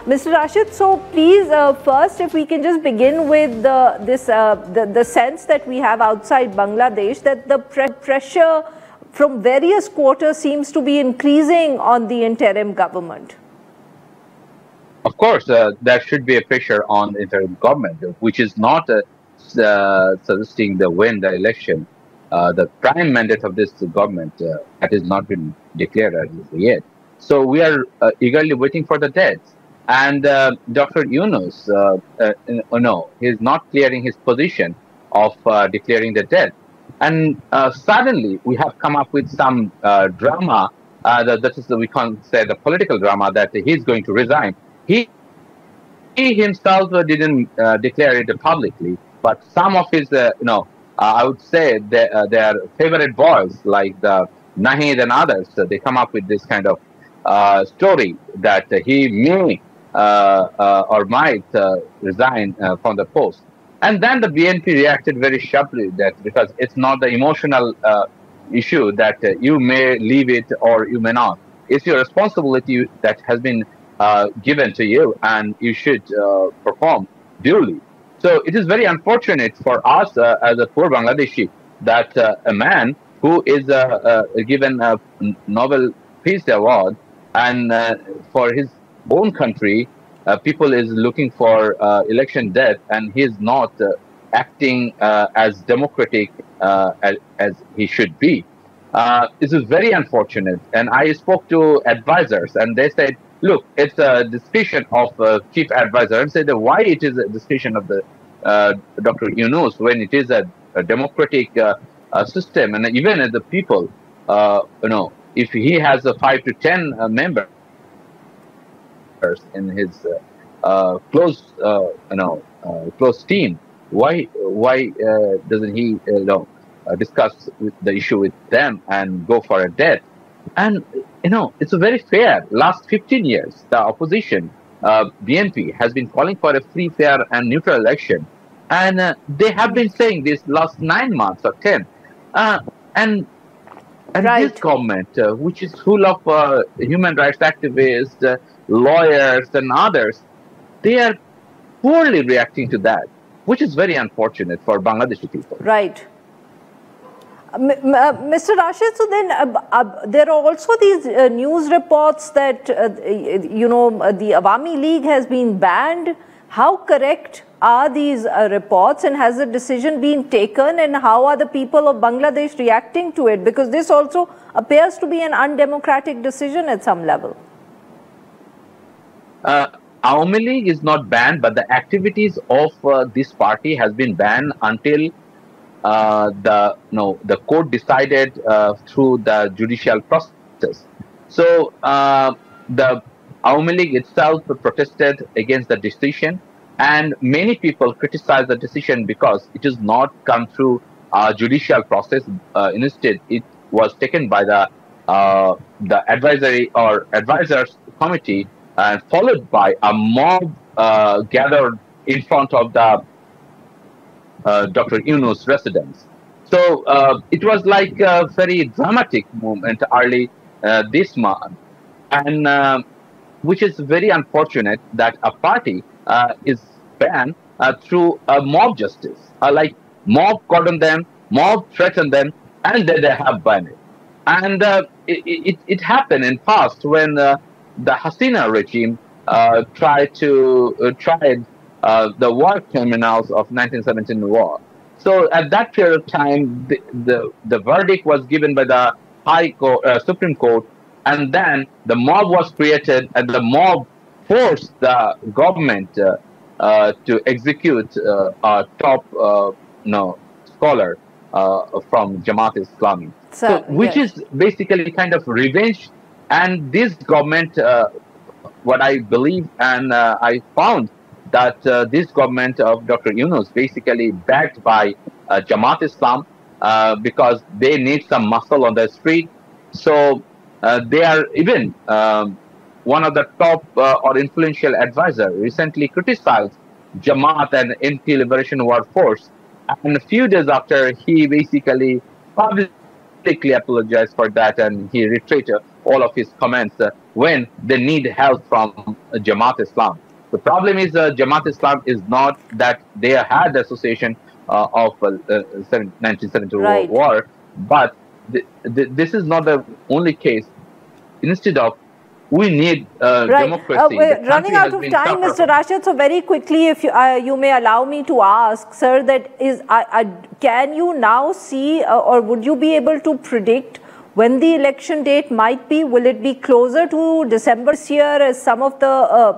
Mr. Rashid, so please, first, if we can just begin with the sense that we have outside Bangladesh, that the pressure from various quarters seems to be increasing on the interim government. Of course, there should be a pressure on the interim government, which is not suggesting the win the election. The prime mandate of this government that has not been declared as yet. So we are eagerly waiting for the dates. And Dr. Yunus, no, he's not clearing his position of declaring the death. And suddenly we have come up with some drama, that is, we can't say the political drama, that he's going to resign. He himself didn't declare it publicly, but some of his, I would say their favorite boys, like the Nahid and others, they come up with this kind of story that he may or might resign from the post. And then the BNP reacted very sharply, that because it's not the emotional issue that you may leave it or you may not. It's your responsibility that has been given to you, and you should perform duly. So it is very unfortunate for us as a poor Bangladeshi that a man who is given a Nobel Peace Award, and for his own country, people is looking for election death, and he is not acting as democratic as he should be. This is very unfortunate. And I spoke to advisors, and they said, look, it's a discretion of chief advisor. And said, why it is a discretion of the Dr. Yunus when it is a democratic system, and even as the people, if he has a 5 to 10 members in his close team, why doesn't he discuss the issue with them and go for a death? And it's a very fair. Last 15 years, the opposition BNP has been calling for a free, fair, and neutral election, and they have been saying this last 9 months or 10, and right. This government, which is full of human rights activists, lawyers, and others, they are poorly reacting to that, which is very unfortunate for Bangladeshi people. Right. Mr. Rashid, so then there are also these news reports that, the Awami League has been banned. How correct are these reports, and has the decision been taken, and how are the people of Bangladesh reacting to it? Because this also appears to be an undemocratic decision at some level. Awami League is not banned, but the activities of this party has been banned until the court decided through the judicial process. So the Awami League itself protested against the decision, and many people criticized the decision because it has not come through a judicial process. Instead, it was taken by the advisory or advisors committee, and followed by a mob gathered in front of the Dr. Yunus residence. So it was like a very dramatic moment early this month, and which is very unfortunate that a party is banned through a mob justice. Like mob cordon them, mob threaten them, and then they have banned it. And it happened in past when the Hasina regime tried the war criminals of 1917 war. So at that period of time, the verdict was given by the Supreme Court, and then the mob was created, and the mob forced the government to execute a top scholar from Jamaat Islami. So which is basically kind of revenge. And this government, what I believe and I found, that this government of Dr. Yunus basically backed by Jamaat Islam because they need some muscle on the street. So they are even one of the top or influential advisor recently criticized Jamaat and NP Liberation War Force. And a few days after, he basically publicly apologized for that, and he retracted all of his comments when they need help from Jamaat Islam. The problem is Jamaat Islam is not that they had the association of 1972 Right. war, but this is not the only case. Instead of, we need democracy. We're running out of time, Mr. Rashid. So very quickly, if you may allow me to ask, sir, that is, can you now see or would you be able to predict when the election date might be? Will it be closer to December this year, as some of the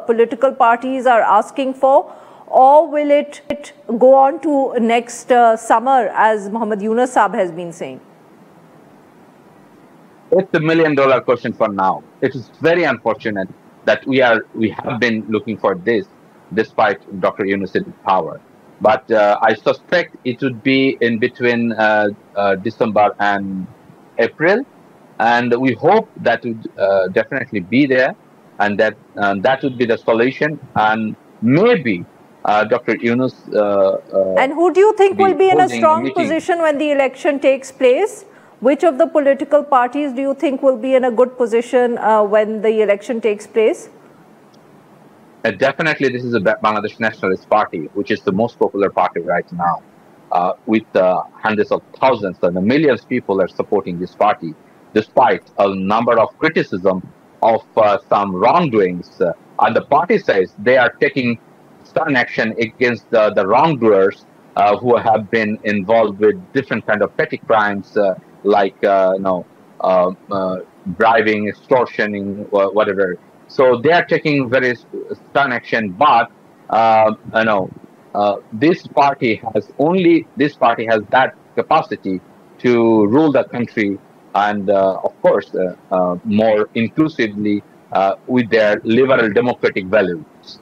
political parties are asking for, or will it go on to next summer, as Muhammad Yunus Saab has been saying? It's $1 million question for now. It is very unfortunate that we have been looking for this despite Dr. Yunus in power. But I suspect it would be in between December and April, and we hope that would definitely be there, and that would be the solution. And maybe Dr. Yunus. And who do you think will be in a strong position when the election takes place? Which of the political parties do you think will be in a good position when the election takes place? Definitely, this is the Bangladesh Nationalist Party, which is the most popular party right now, with hundreds of thousands and millions of people are supporting this party, despite a number of criticism of some wrongdoings. And the party says they are taking stern action against the wrongdoers who have been involved with different kind of petty crimes, like bribing, extortioning, whatever. So they are taking very stern action. But this party has that capacity to rule the country, and of course more inclusively with their liberal democratic values.